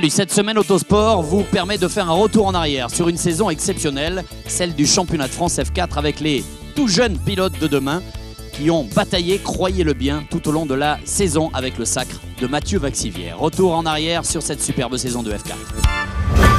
Salut, cette semaine Autosport vous permet de faire un retour en arrière sur une saison exceptionnelle, celle du championnat de France F4 avec les tout jeunes pilotes de demain qui ont bataillé, croyez-le bien, tout au long de la saison avec le sacre de Mathieu Vaxivière. Retour en arrière sur cette superbe saison de F4.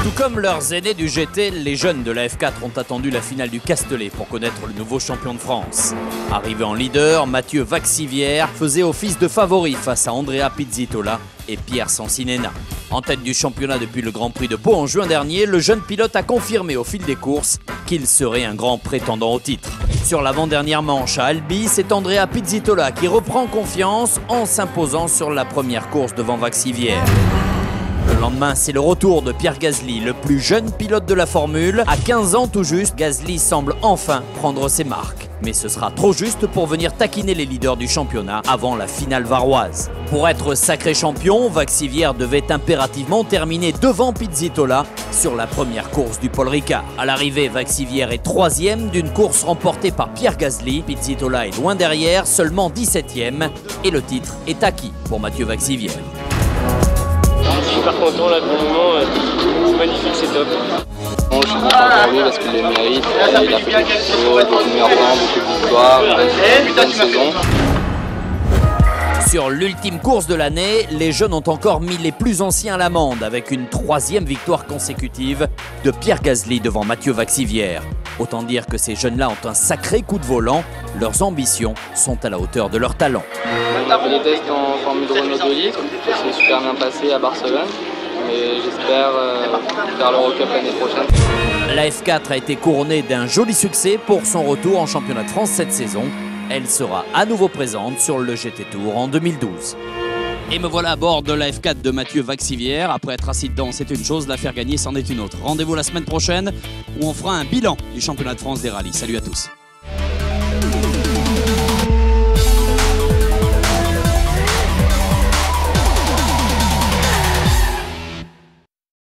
Tout comme leurs aînés du GT, les jeunes de la F4 ont attendu la finale du Castellet pour connaître le nouveau champion de France. Arrivé en leader, Mathieu Vaxivière faisait office de favori face à Andrea Pizzitola et Pierre Sancinena. En tête du championnat depuis le Grand Prix de Pau en juin dernier, le jeune pilote a confirmé au fil des courses qu'il serait un grand prétendant au titre. Sur l'avant-dernière manche à Albi, c'est Andrea Pizzitola qui reprend confiance en s'imposant sur la première course devant Vaxivière. Le lendemain, c'est le retour de Pierre Gasly, le plus jeune pilote de la Formule. À 15 ans tout juste, Gasly semble enfin prendre ses marques. Mais ce sera trop juste pour venir taquiner les leaders du championnat avant la finale varoise. Pour être sacré champion, Vaxivière devait impérativement terminer devant Pizzitola sur la première course du Paul Ricard. À l'arrivée, Vaxivière est 3e d'une course remportée par Pierre Gasly. Pizzitola est loin derrière, seulement 17e. Et le titre est acquis pour Mathieu Vaxivière. Je suis super content là pour le moment, c'est magnifique, c'est top. Bon, je suis content pour lui parce qu'il le mérite, il a fait beaucoup de meilleurs temps, beaucoup de victoires, une bonne saison. Sur l'ultime course de l'année, les jeunes ont encore mis les plus anciens à l'amende avec une 3e victoire consécutive de Pierre Gasly devant Mathieu Vaxivière. Autant dire que ces jeunes-là ont un sacré coup de volant, leurs ambitions sont à la hauteur de leur talent. On a fait des tests en Formule Renault 2 litres, ça s'est super bien passé à Barcelone, mais j'espère faire l'Eurocup l'année prochaine. La F4 a été couronnée d'un joli succès pour son retour en championnat de France cette saison. Elle sera à nouveau présente sur le GT Tour en 2012. Et me voilà à bord de la F4 de Mathieu Vaxivière. Après être assis dedans, c'est une chose, la faire gagner, c'en est une autre. Rendez-vous la semaine prochaine où on fera un bilan du championnat de France des rallyes. Salut à tous.